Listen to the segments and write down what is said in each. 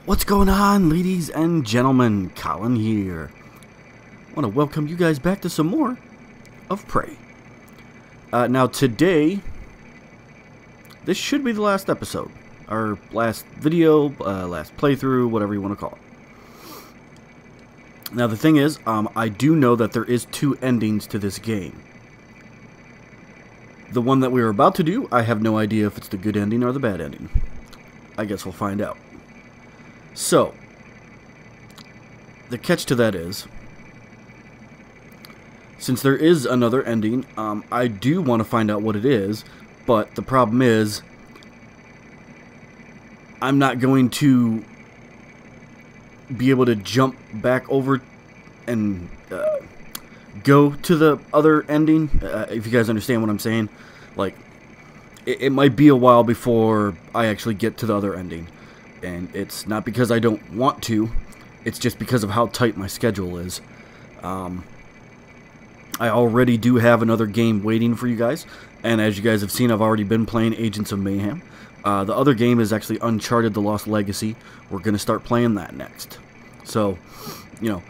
What's going on, ladies and gentlemen? Colin here. I want to welcome you guys back to some more of Prey. Now today, this should be the last episode, our last video, last playthrough, whatever you want to call it. Now the thing is, I do know that there is two endings to this game. The one that we were about to do, I have no idea if it's the good ending or the bad ending. I guess we'll find out. So, the catch to that is, since there is another ending, I do want to find out what it is, but the problem is, I'm not going to be able to jump back over and go to the other ending, if you guys understand what I'm saying. Like, it might be a while before I actually get to the other ending. And it's not because I don't want to, it's just because of how tight my schedule is. I already do have another game waiting for you guys, and as you guys have seen, I've already been playing Agents of Mayhem. The other game is actually Uncharted: The Lost Legacy. We're going to start playing that next. So, you know,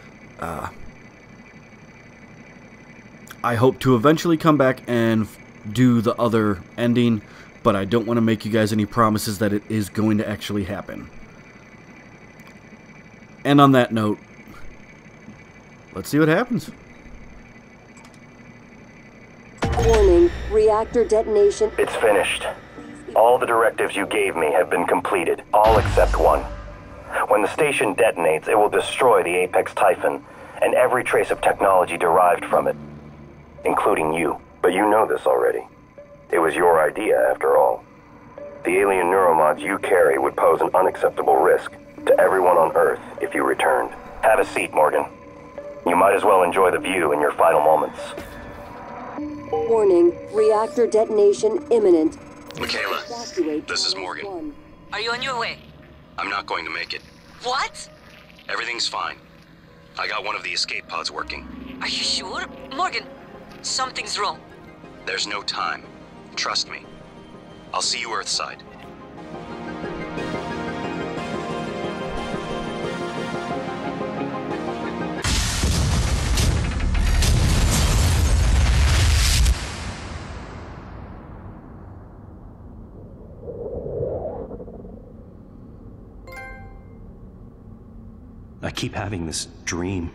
I hope to eventually come back and do the other ending, but I don't want to make you guys any promises that it is going to actually happen. And on that note, let's see what happens. Warning, reactor detonation. It's finished. All the directives you gave me have been completed, all except one. When the station detonates, it will destroy the Apex Typhon and every trace of technology derived from it, including you. But you know this already. It was your idea, after all. The alien neuromods you carry would pose an unacceptable risk to everyone on Earth if you returned. Have a seat, Morgan. You might as well enjoy the view in your final moments. Warning, reactor detonation imminent. Michaela, this is Morgan. Are you on your way? I'm not going to make it. What? Everything's fine. I got one of the escape pods working. Are you sure? Morgan, something's wrong. There's no time. Trust me. I'll see you Earthside. I keep having this dream.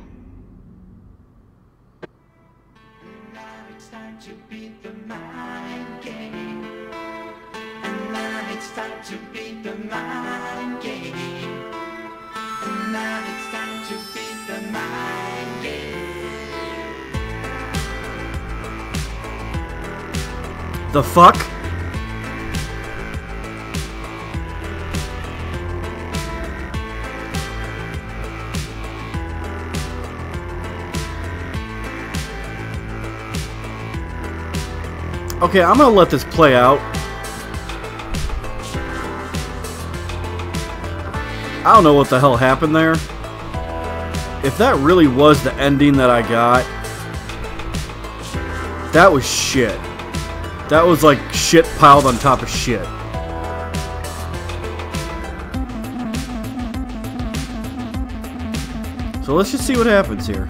The fuck? Okay, I'm gonna let this play out. I don't know what the hell happened there. If that really was the ending that I got, that was shit. That was like shit piled on top of shit. So let's just see what happens here.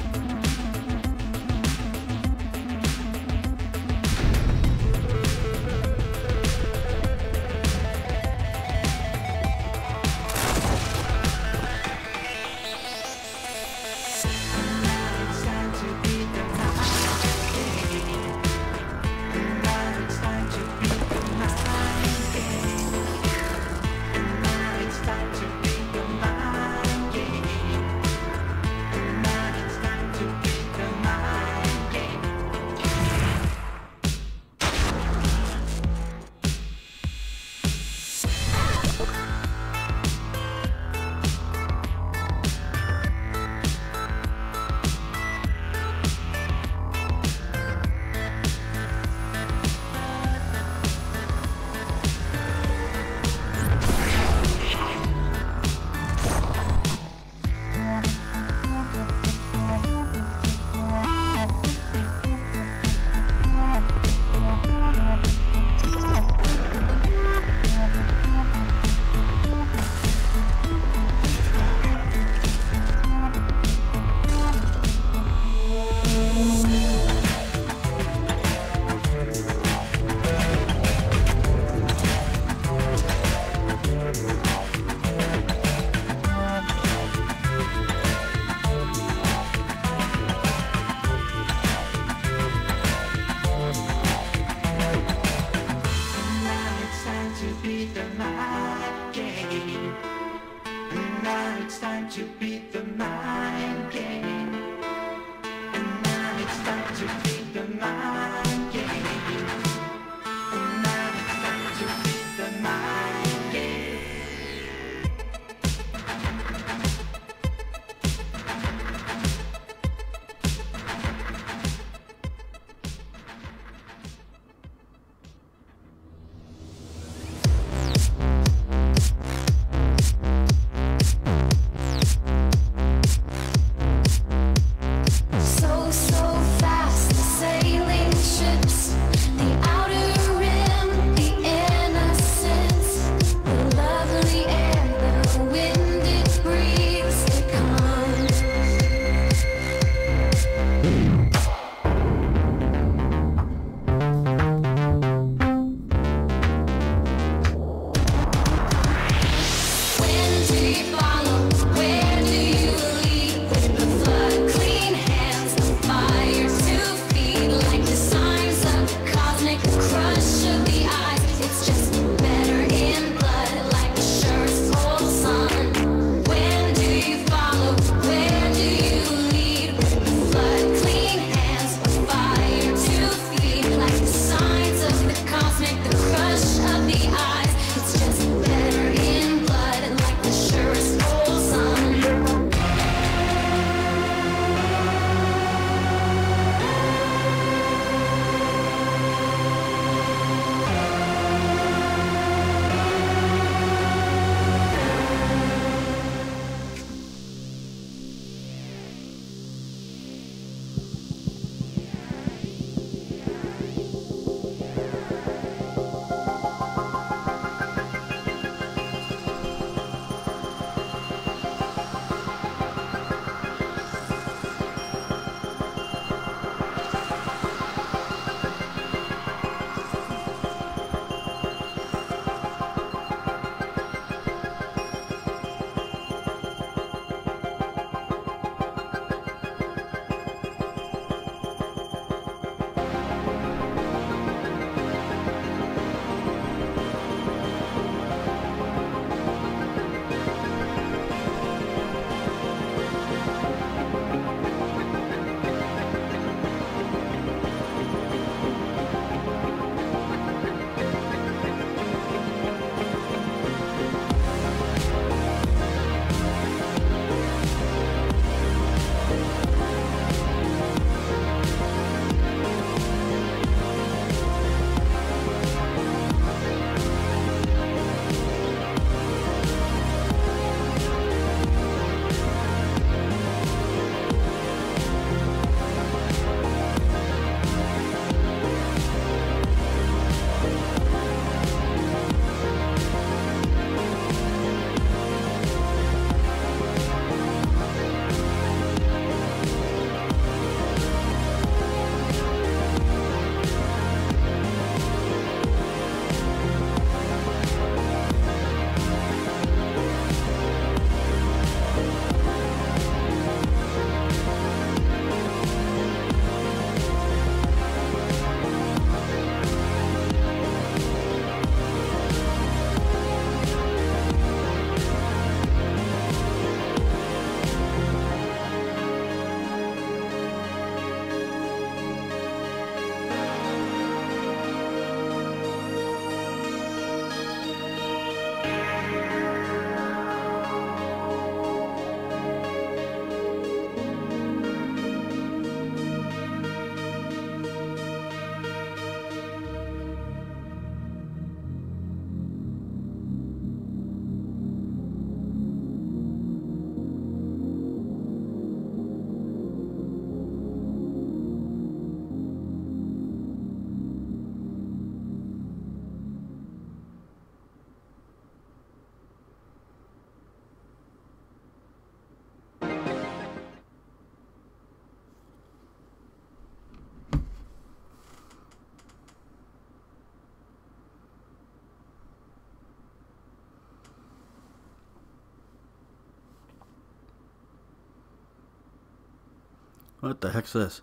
What the heck's this?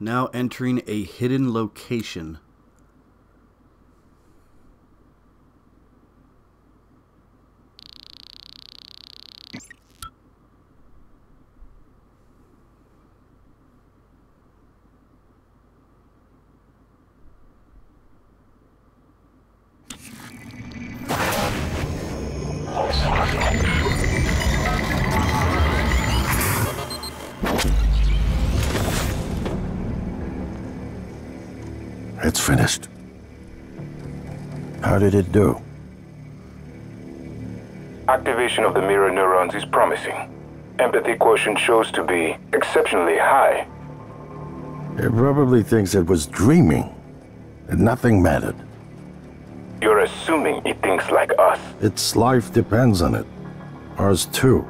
Now entering a hidden location. It's finished. How did it do? Activation of the mirror neurons is promising. Empathy quotient shows to be exceptionally high. It probably thinks it was dreaming, and nothing mattered. You're assuming it thinks like us. Its life depends on it. Ours too.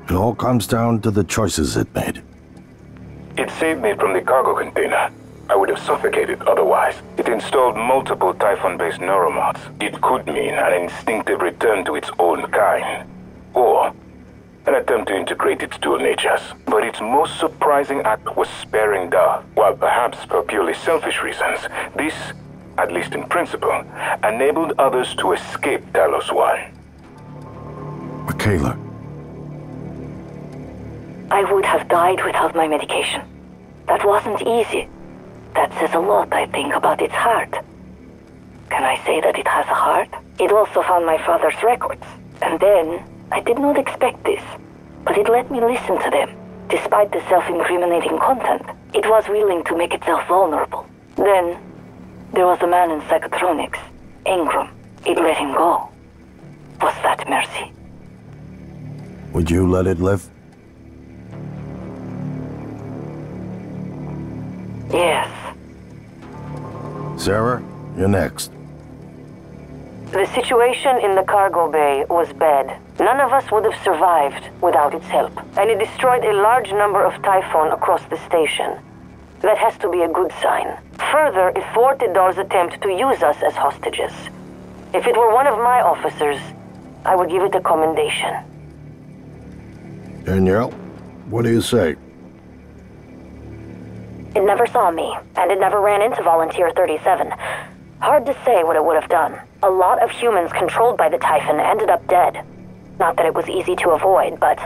It all comes down to the choices it made. It saved me from the cargo container. I would have suffocated otherwise. It installed multiple Typhon-based neuromods. It could mean an instinctive return to its own kind, or an attempt to integrate its dual natures. But its most surprising act was sparing Dar. While perhaps for purely selfish reasons, this, at least in principle, enabled others to escape Talos 1. Michaela. I would have died without my medication. That wasn't easy. That says a lot, I think, about its heart. Can I say that it has a heart? It also found my father's records. And then, I did not expect this, but it let me listen to them. Despite the self-incriminating content, it was willing to make itself vulnerable. Then, there was a man in psychotronics, Ingram. It let him go. Was that mercy? Would you let it live? Yes. Sarah, you're next. The situation in the cargo bay was bad. None of us would have survived without its help. And it destroyed a large number of Typhon across the station. That has to be a good sign. Further, it thwarted Dar's attempt to use us as hostages. If it were one of my officers, I would give it a commendation. Danielle, what do you say? It never saw me, and it never ran into Volunteer 37. Hard to say what it would have done. A lot of humans controlled by the Typhon ended up dead. Not that it was easy to avoid, but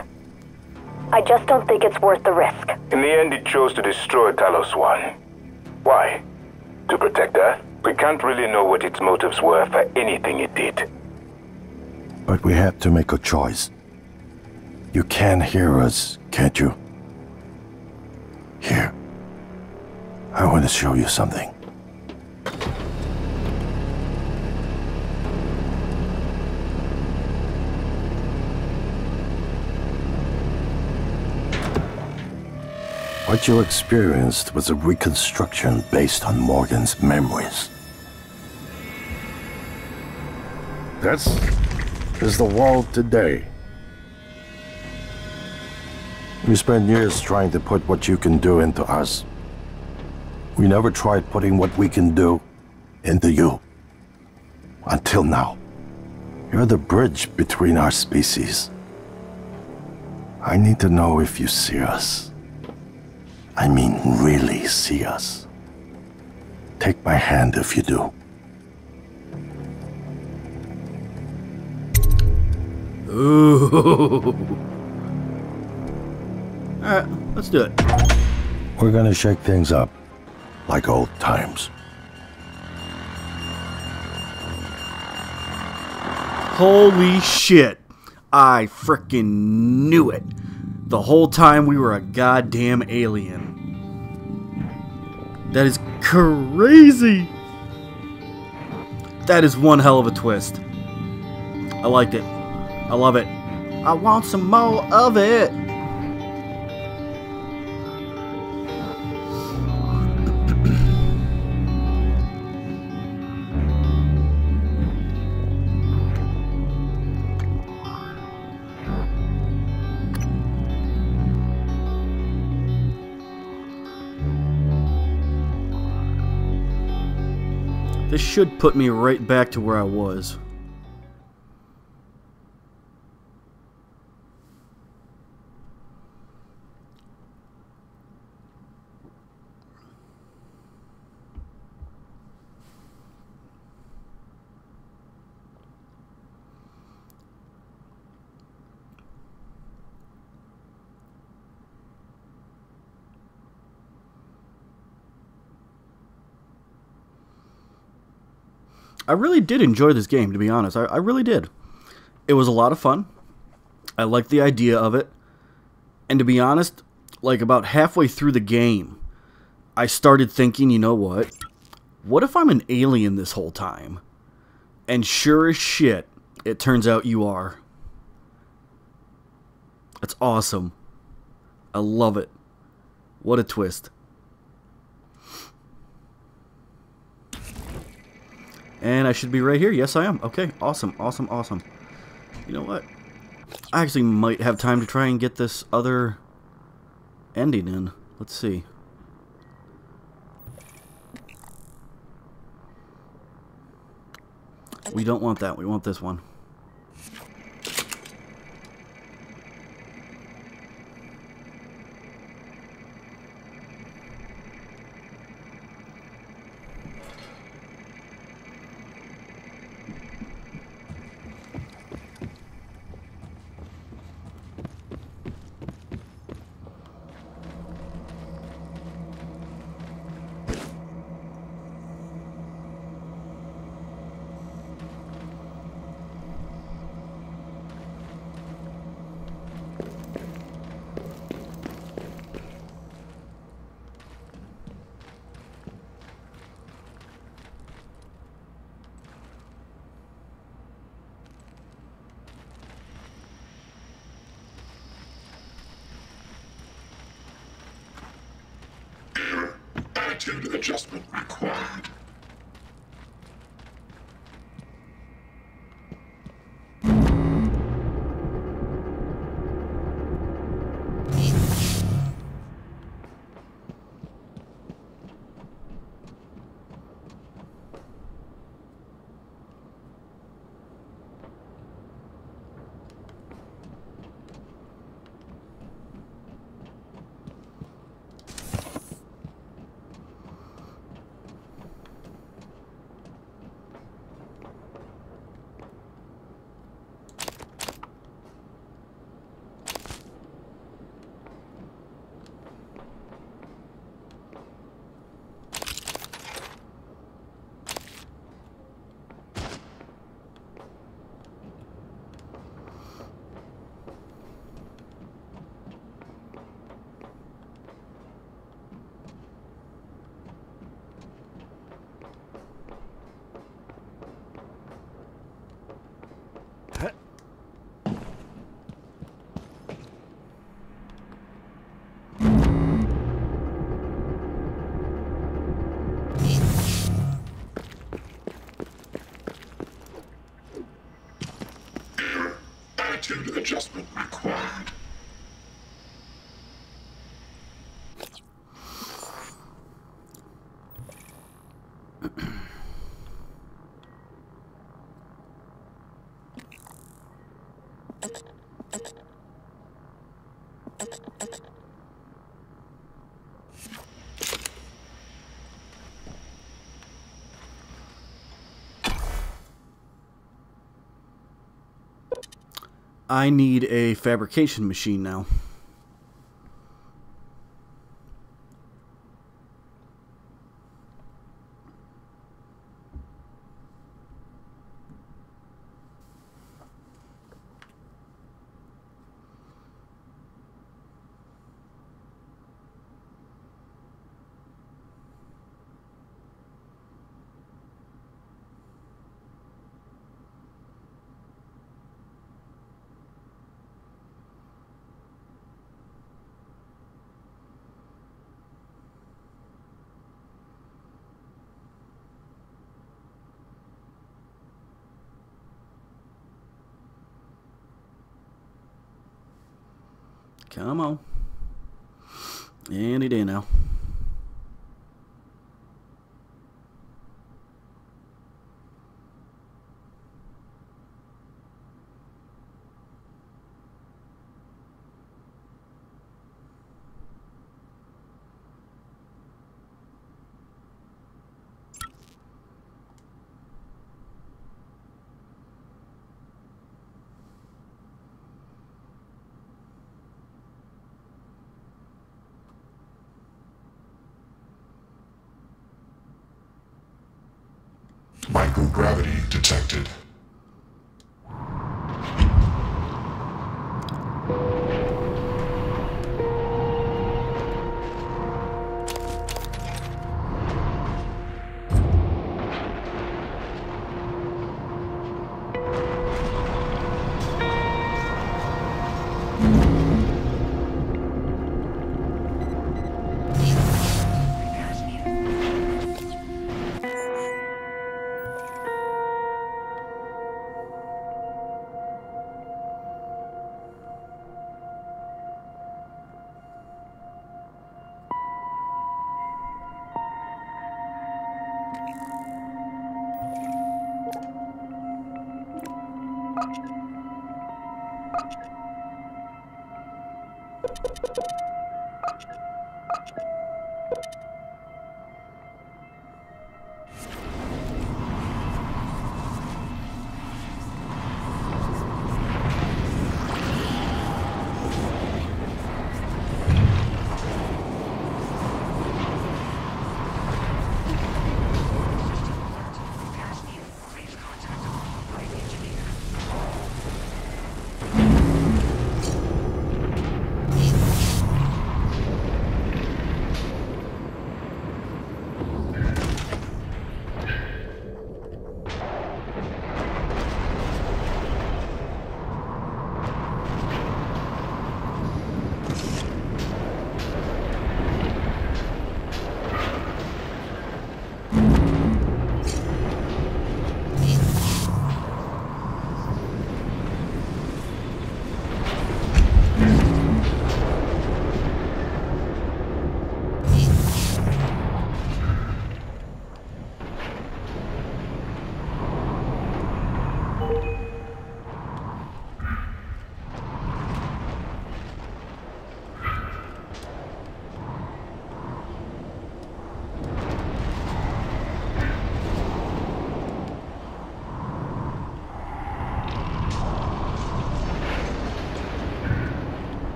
I just don't think it's worth the risk. In the end, it chose to destroy Talos 1. Why? To protect Earth? We can't really know what its motives were for anything it did. But we had to make a choice. You can hear us, can't you? Here. I want to show you something. What you experienced was a reconstruction based on Morgan's memories. This is the world today. We spent years trying to put what you can do into us. We never tried putting what we can do into you. Until now. You're the bridge between our species. I need to know if you see us. I mean, really see us. Take my hand if you do. Ooh. Alright, let's do it. We're gonna shake things up, like old times. Holy shit. I frickin' knew it. The whole time we were a goddamn alien. That is crazy. That is one hell of a twist. I liked it. I love it. I want some more of it. This should put me right back to where I was. I really did enjoy this game, to be honest. I really did. It was a lot of fun. I liked the idea of it. And to be honest, like about halfway through the game, I started thinking, you know what? What if I'm an alien this whole time? And sure as shit, it turns out you are. That's awesome. I love it. What a twist. And I should be right here. Yes, I am. Okay, awesome, awesome, awesome. You know what? I actually might have time to try and get this other ending in. Let's see. We don't want that. We want this one. Attitude adjustment required. Attitude adjustment required. I need a fabrication machine now. Come on. Any day now. Microgravity detected.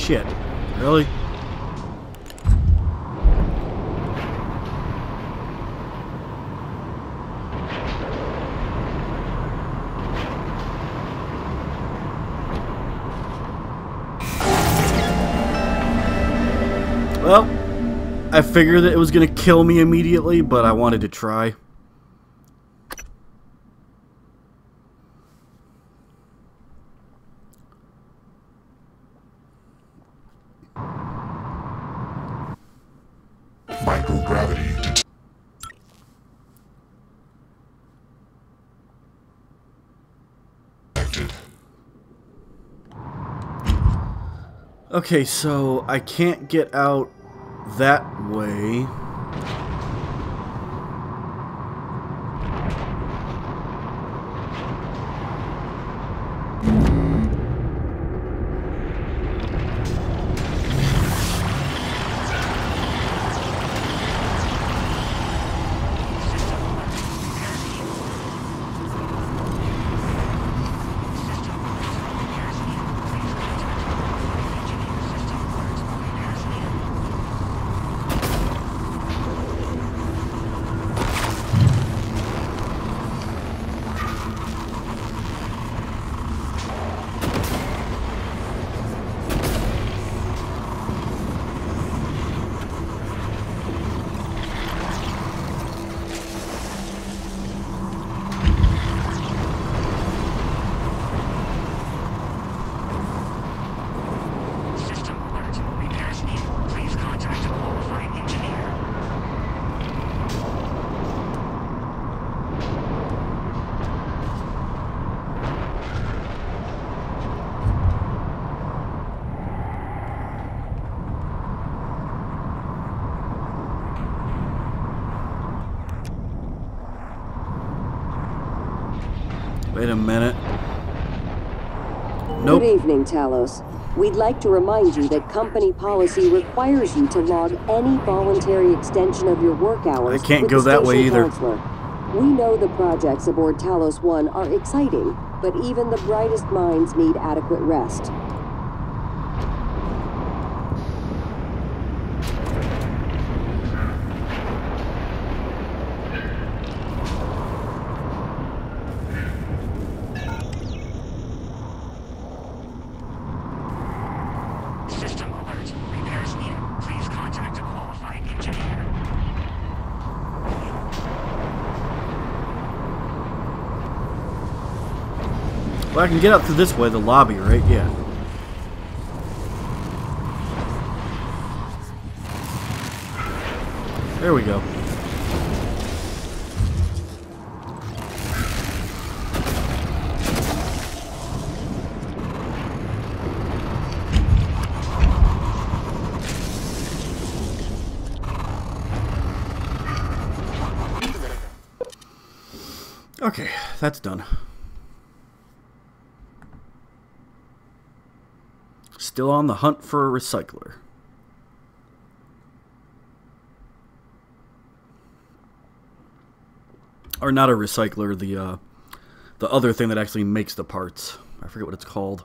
Shit. Really? Well, I figured that it was going to kill me immediately, but I wanted to try. Microgravity detected. Okay, so I can't get out that way. Wait a minute. Nope. Good evening, Talos. We'd like to remind you that company policy requires you to log any voluntary extension of your work hours. I can't with go the that way station either. counselor. We know the projects aboard Talos 1 are exciting, but even the brightest minds need adequate rest. Well, I can get out through this way, the lobby, right? Yeah. There we go. Okay, that's done. Still on the hunt for a recycler. Or not a recycler, the other thing that actually makes the parts. I forget what it's called.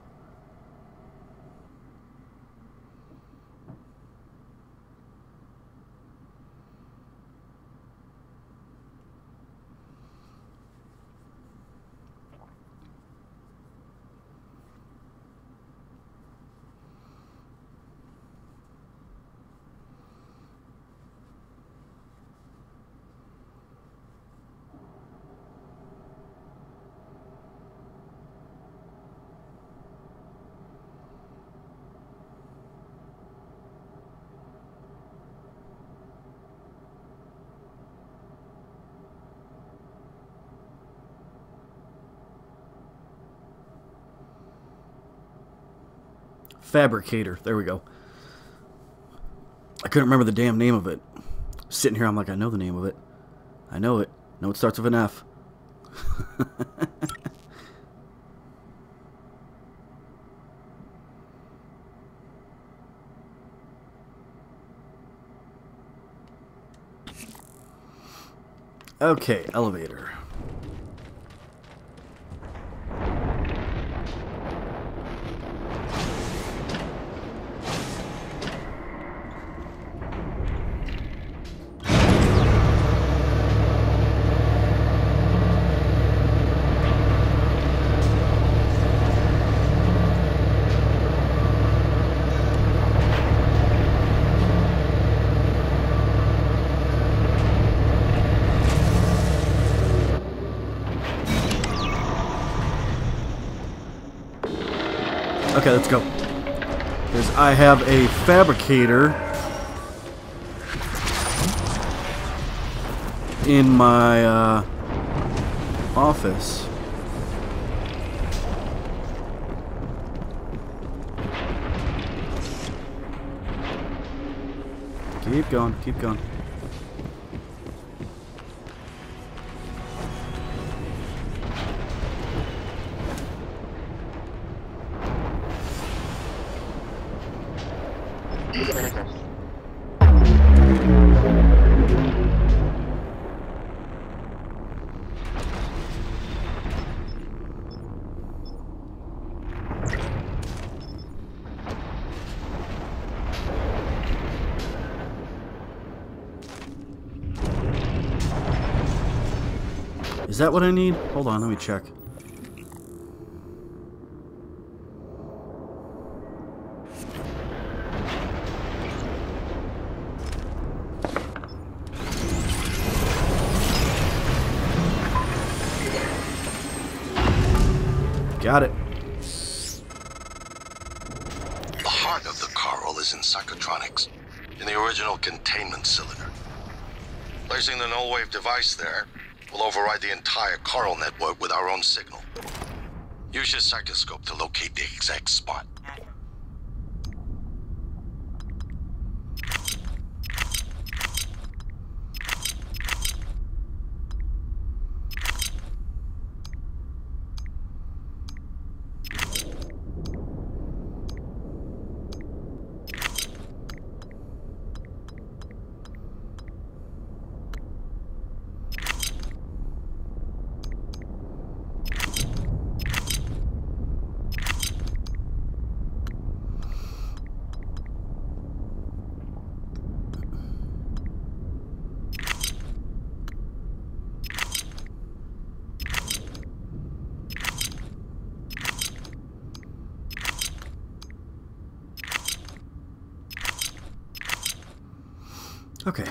Fabricator. There we go. I couldn't remember the damn name of it. Sitting here, I'm like, I know the name of it. I know it. No, it starts with an F. Okay, elevator. Okay, let's go. Because I have a fabricator in my office. Keep going, keep going. Is that what I need? Hold on, let me check. Got it. The heart of the coral is in psychotronics, in the original containment cylinder. Placing the null-wave device there will override the entire coral network with our own signal. Use your psychoscope to locate the exact spot. Okay.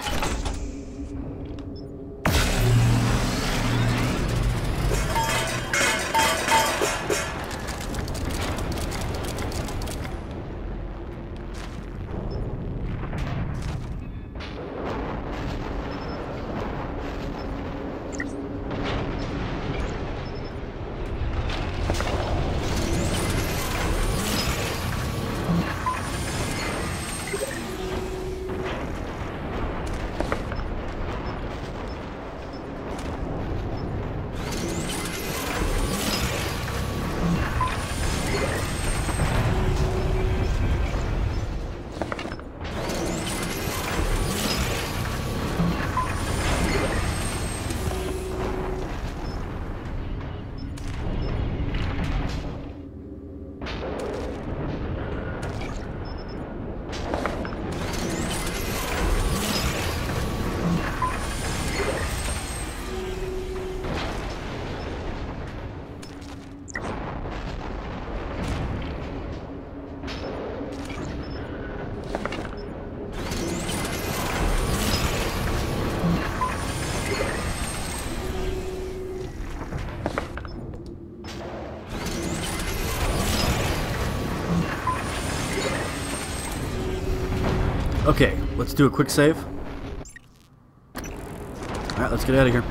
Okay, let's do a quick save. Alright, let's get out of here.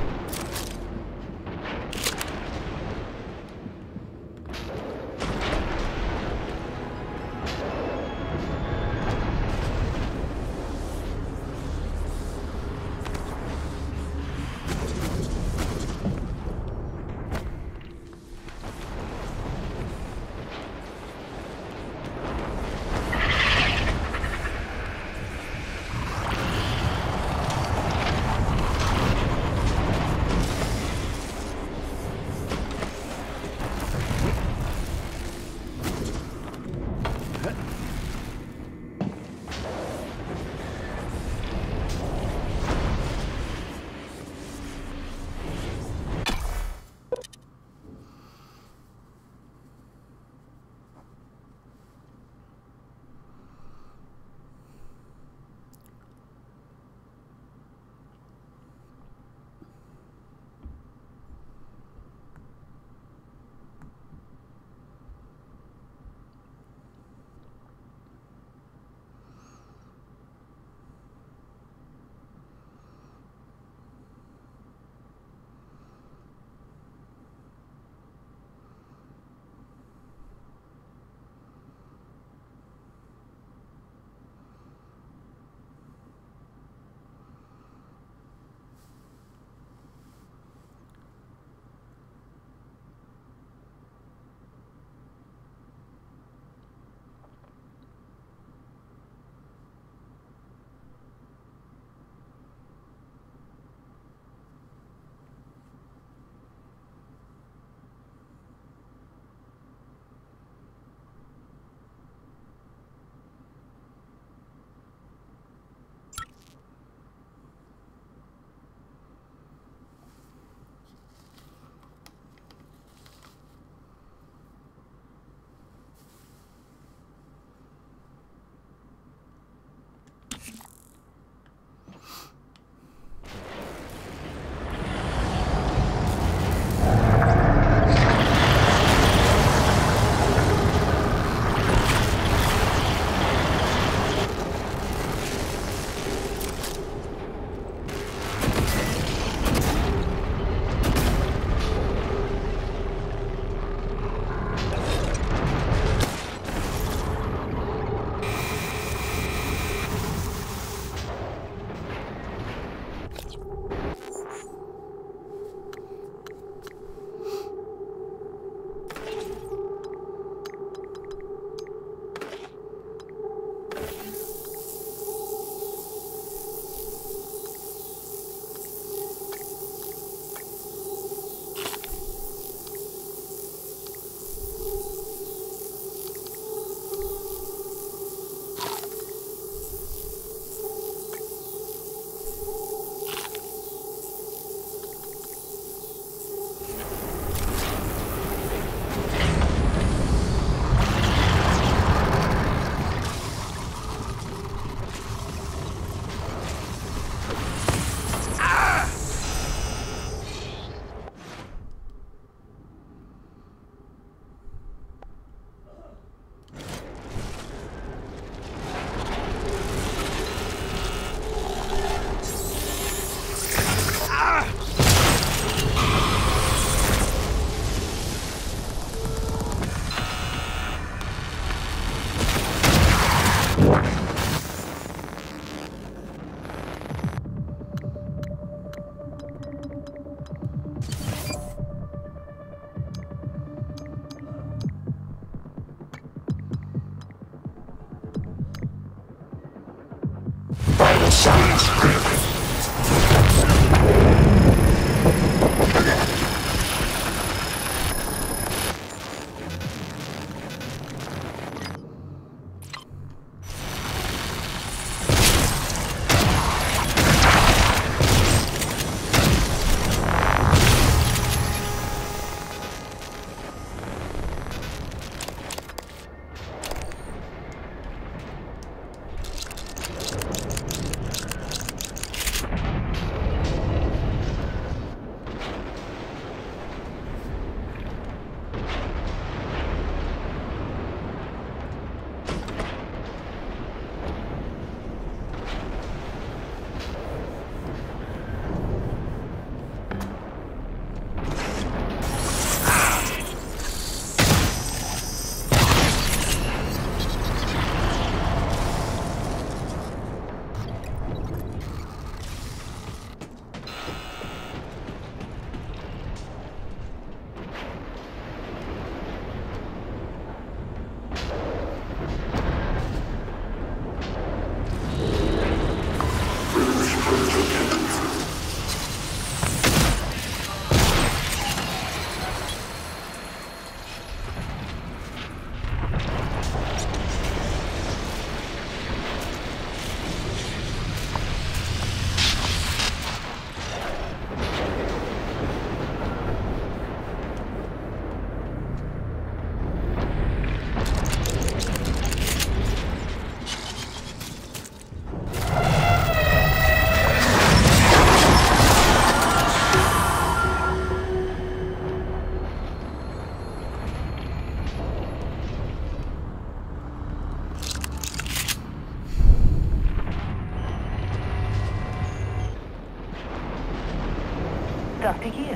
Dr. Yu.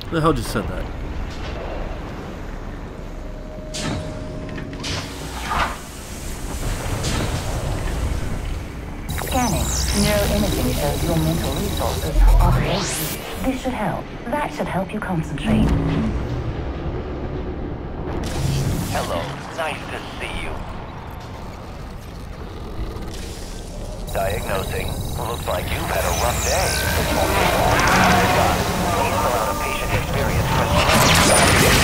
Who the hell just said that? Scanning. Neuroimaging shows your mental resources are below. This should help. That should help you concentrate. Hello. Nice to see you. Diagnosing. Looks like you've had a rough day. Please fill out a patient experience questionnaire.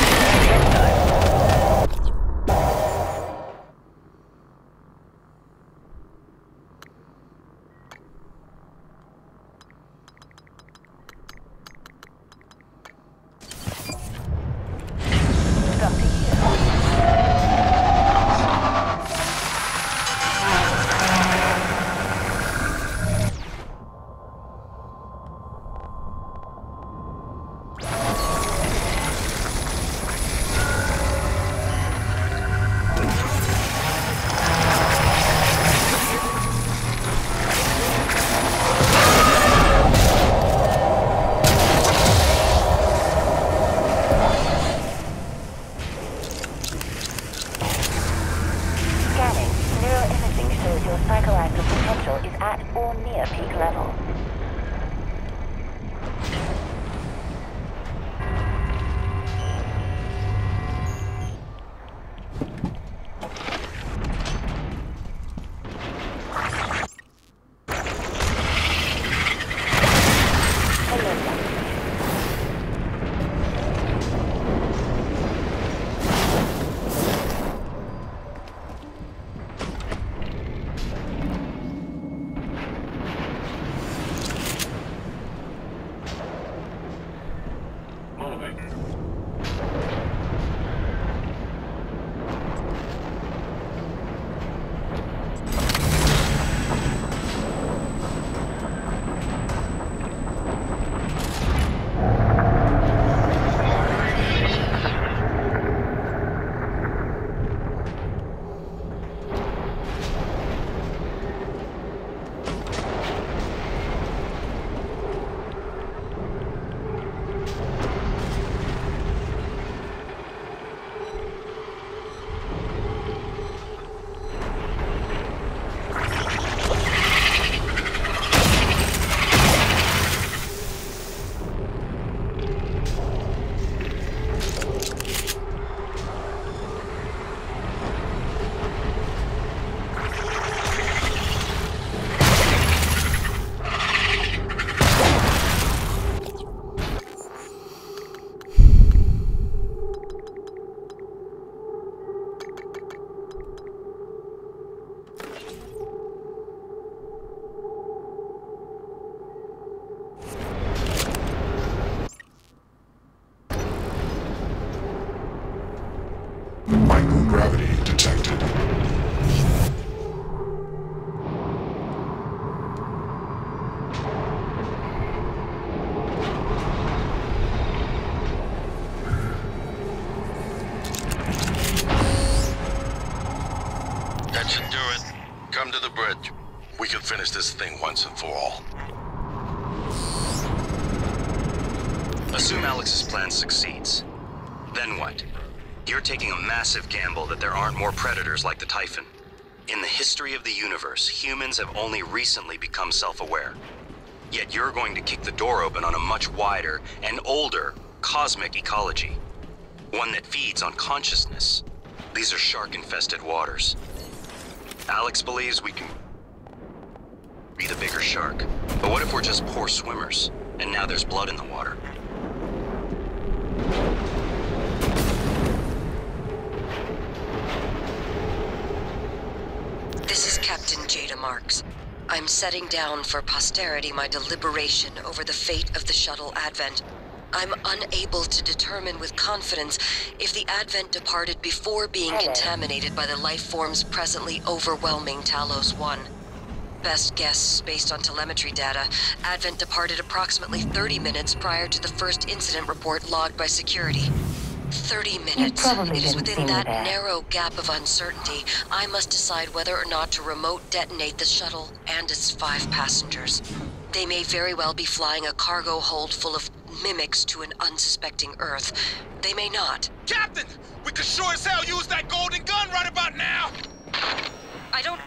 Microgravity detected. That should do it. Come to the bridge. We can finish this thing once and for all. Assume Alex's plan succeeds. Then what? You're taking a massive gamble that there aren't more predators like the Typhon. In the history of the universe, humans have only recently become self-aware. Yet you're going to kick the door open on a much wider and older cosmic ecology. One that feeds on consciousness. These are shark-infested waters. Alex believes we can be the bigger shark. But what if we're just poor swimmers, and now there's blood in the water? This is Captain Jada Marks. I'm setting down for posterity my deliberation over the fate of the shuttle Advent. I'm unable to determine with confidence if the Advent departed before being contaminated by the life forms presently overwhelming Talos 1. Best guess, based on telemetry data, Advent departed approximately 30 minutes prior to the first incident report logged by security. 30 minutes. It is within that narrow gap of uncertainty I must decide whether or not to remote detonate the shuttle and its 5 passengers. They may very well be flying a cargo hold full of mimics to an unsuspecting Earth. They may not. Captain! We could sure as hell use that golden gun right about now! I don't...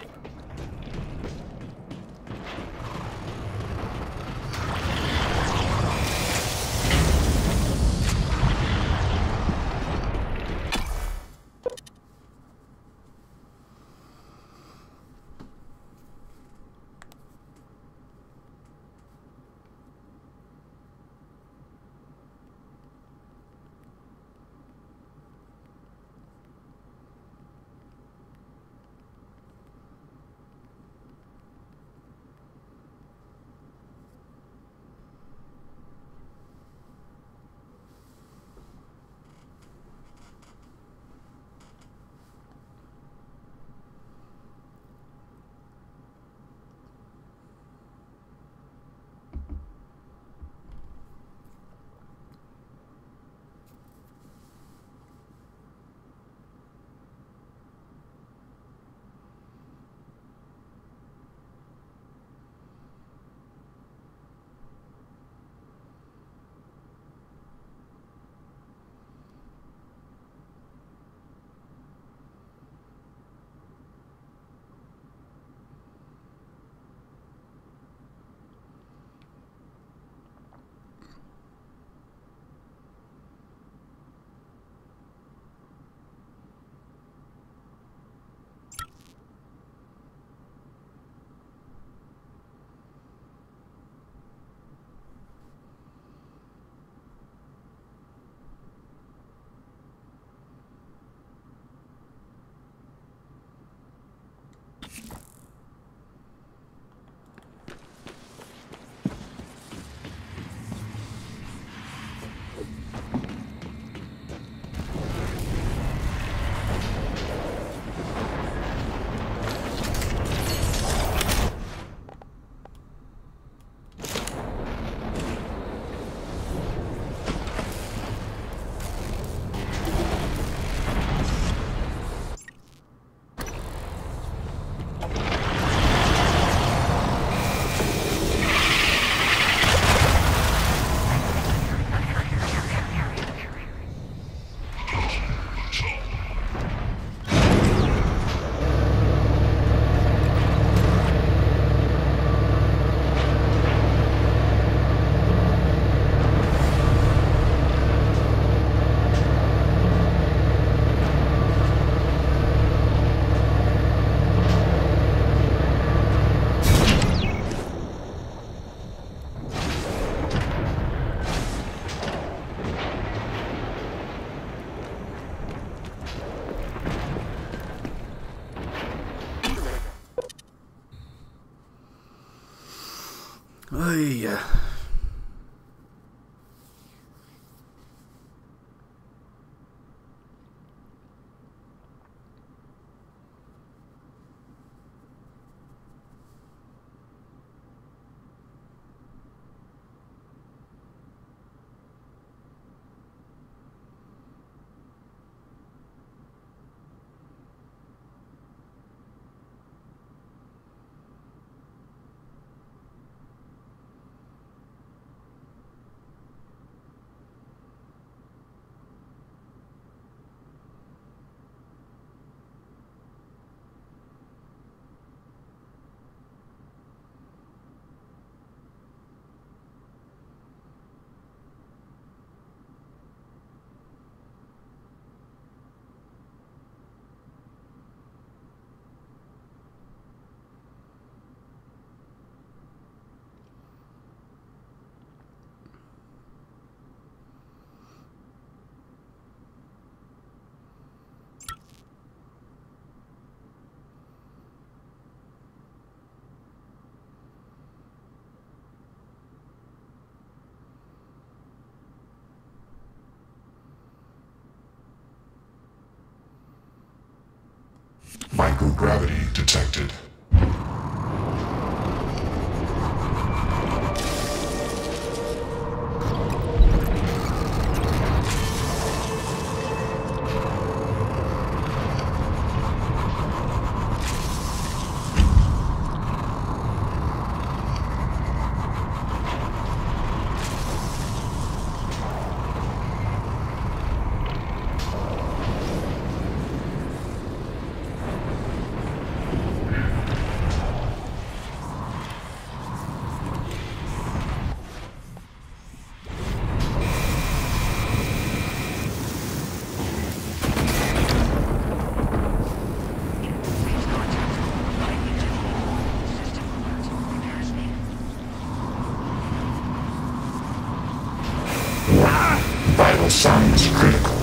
Oh, yeah. Microgravity detected. vital signs critical.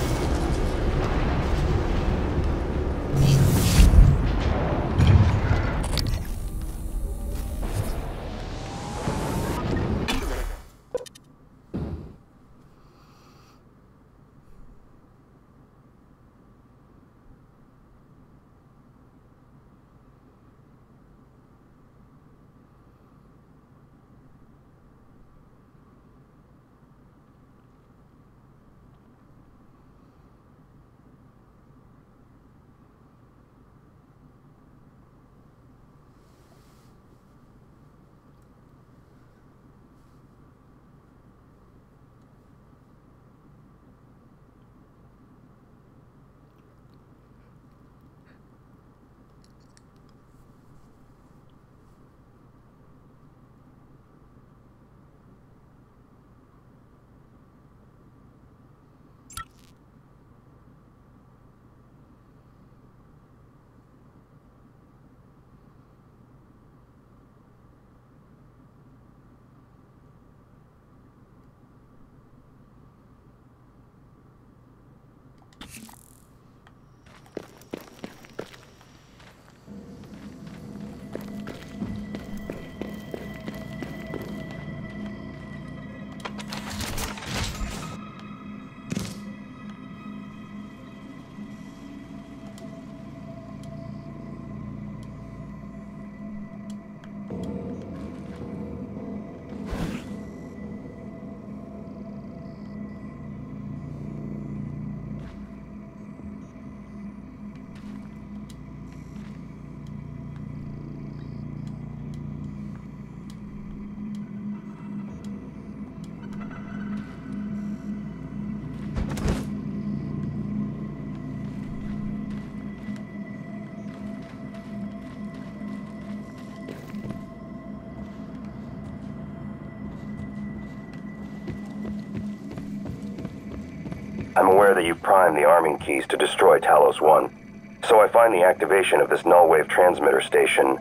I'm aware that you primed the arming keys to destroy Talos 1, so I find the activation of this null-wave transmitter station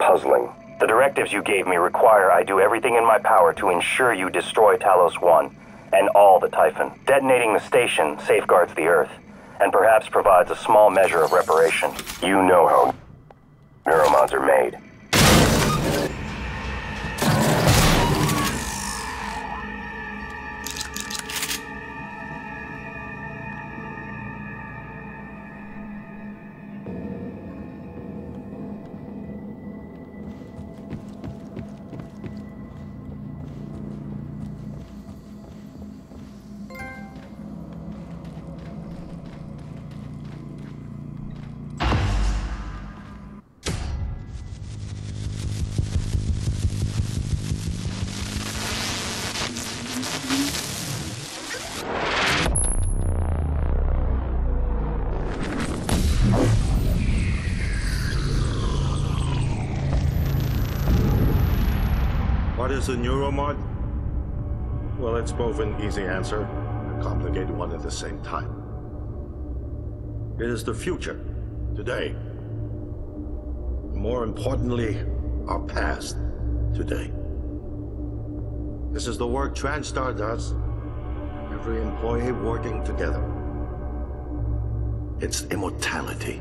puzzling. The directives you gave me require I do everything in my power to ensure you destroy Talos 1 and all the Typhon. Detonating the station safeguards the Earth, and perhaps provides a small measure of reparation. You know how neuromods are made. What is a neuromod? Well, it's both an easy answer and a complicated one at the same time. It is the future, today. More importantly, our past, today. This is the work TranStar does. Every employee working together. It's immortality,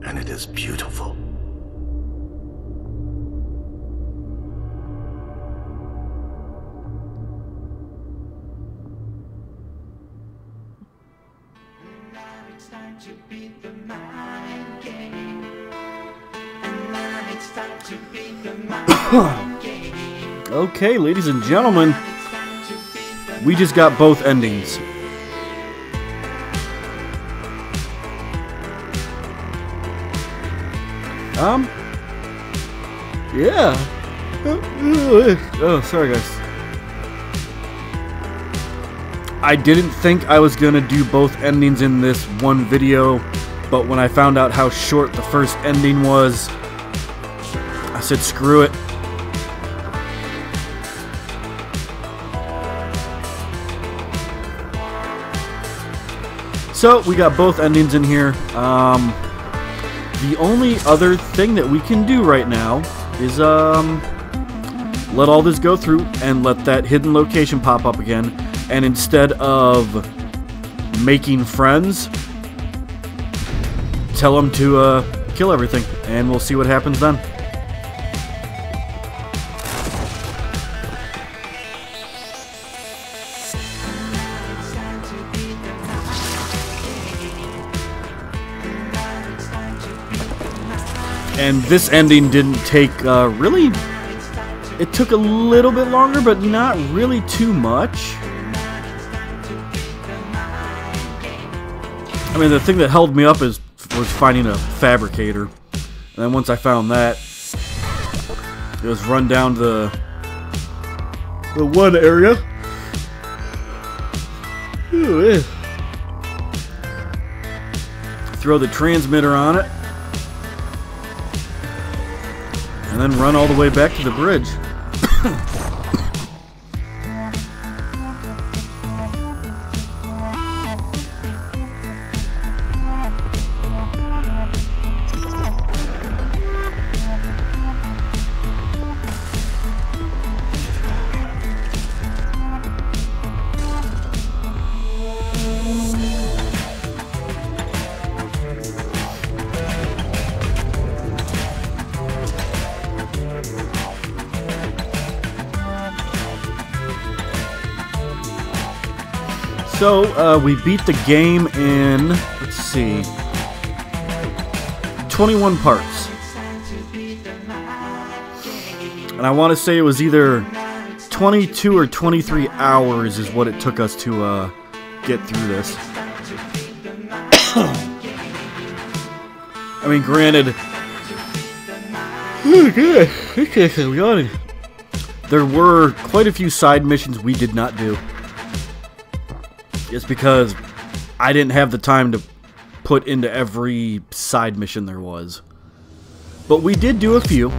and it is beautiful. Okay, ladies and gentlemen, we just got both endings. Yeah. Oh, sorry guys. I didn't think I was gonna do both endings in this one video, but when I found out how short the first ending was, I said screw it. So we got both endings in here. The only other thing that we can do right now is let all this go through and let that hidden location pop up again. and instead of making friends, tell them to kill everything, and we'll see what happens then. And this ending didn't take, really, it took a little bit longer, but not really too much. I mean, the thing that held me up was finding a fabricator. And then once I found that, it was run down to the one area. Ooh, throw the transmitter on it. And then run all the way back to the bridge. So, we beat the game in, let's see, 21 parts. And I want to say it was either 22 or 23 hours is what it took us to get through this. I mean, granted, there were quite a few side missions we did not do. It's because I didn't have the time to put into every side mission there was. But we did do a few.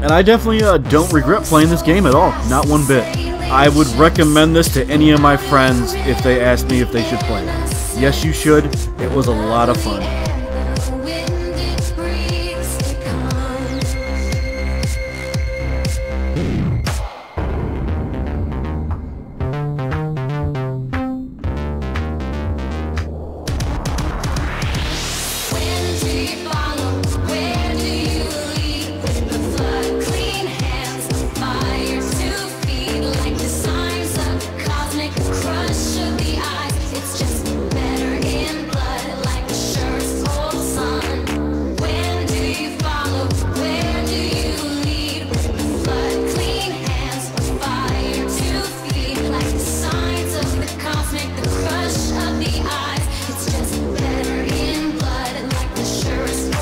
And I definitely don't regret playing this game at all. Not one bit. I would recommend this to any of my friends if they asked me if they should play it. Yes, you should. It was a lot of fun. Crush of the eyes, it's just better in blood, like the surest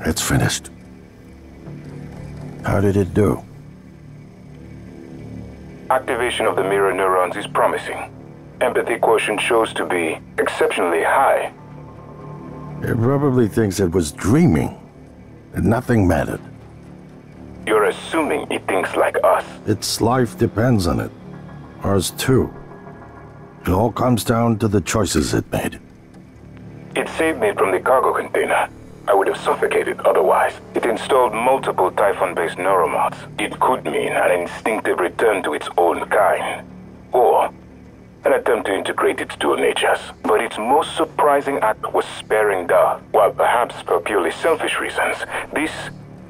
It's finished. How did it do? Activation of the mirror neurons is promising. Empathy quotient shows to be exceptionally high. It probably thinks it was dreaming, and nothing mattered. You're assuming it thinks like us. Its life depends on it. Ours too. It all comes down to the choices it made. It saved me from the cargo container. I would have suffocated otherwise. It installed multiple Typhon-based neuromods. It could mean an instinctive return to its own kind. Or an attempt to integrate its dual natures. But its most surprising act was sparing Dar. While perhaps for purely selfish reasons, this,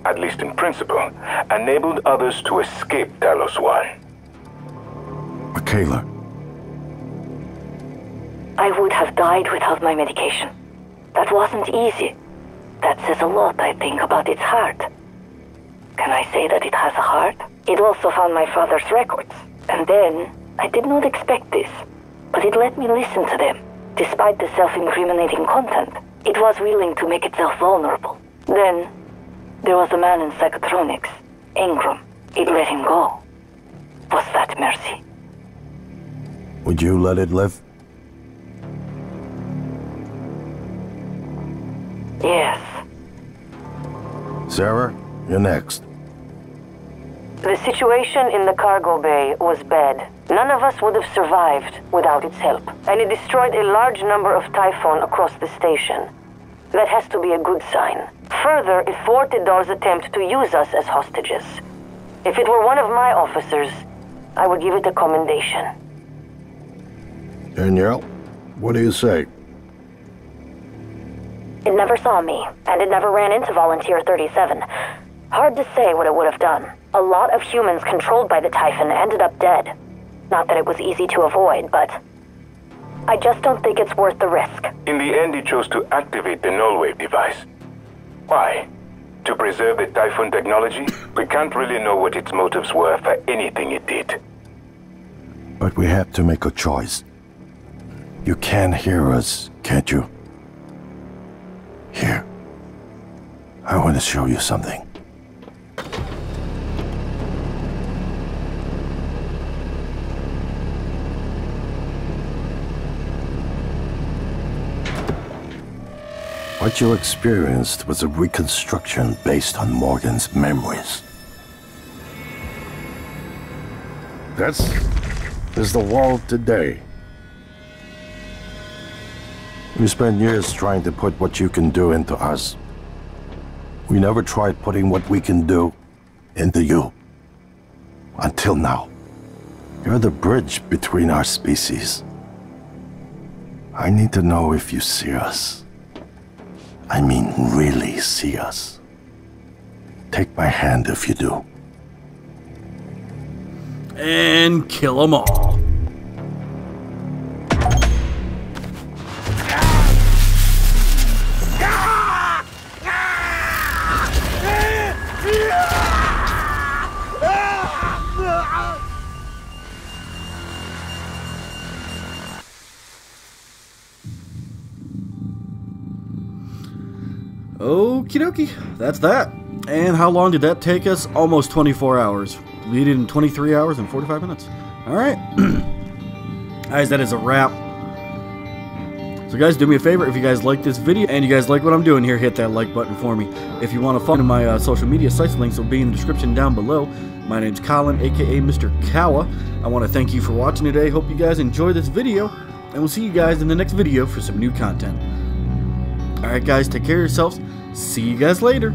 at least in principle, enabled others to escape Talos 1. Michaela. I would have died without my medication. That wasn't easy. That says a lot, I think, about its heart. Can I say that it has a heart? It also found my father's records. And then, I did not expect this, but it let me listen to them. Despite the self-incriminating content, it was willing to make itself vulnerable. Then, there was a man in psychotronics, Ingram. It let him go. Was that mercy? Would you let it live? Yes. Sarah, you're next. The situation in the cargo bay was bad. None of us would have survived without its help, and it destroyed a large number of Typhon across the station. That has to be a good sign. Further, it thwarted Dar's attempt to use us as hostages. If it were one of my officers, I would give it a commendation. Danielle, what do you say? It never saw me, and it never ran into Volunteer 37. Hard to say what it would have done. A lot of humans controlled by the Typhon ended up dead. Not that it was easy to avoid, but I just don't think it's worth the risk. In the end, it chose to activate the null wave device. Why? To preserve the Typhon technology? We can't really know what its motives were for anything it did. But we have to make a choice. You can hear us, can't you? Here. I want to show you something. What you experienced was a reconstruction based on Morgan's memories. This is the world today. We spent years trying to put what you can do into us. We never tried putting what we can do into you. Until now. You're the bridge between our species. I need to know if you see us. I mean, really see us. Take my hand if you do. And kill them all. Okie dokie, that's that. And how long did that take us? Almost 24 hours. We did in 23 hours and 45 minutes. Alright. Guys, that is a wrap. So So guys, do me a favor, if you guys like this video and you guys like what I'm doing here, hit that like button for me. If you want to follow my social media sites, links will be in the description down below. My name's Colin, aka Mr. Kawa. I want to thank you for watching today. Hope you guys enjoyed this video, and we'll see you guys in the next video for some new content. Alright guys, take care of yourselves. See you guys later.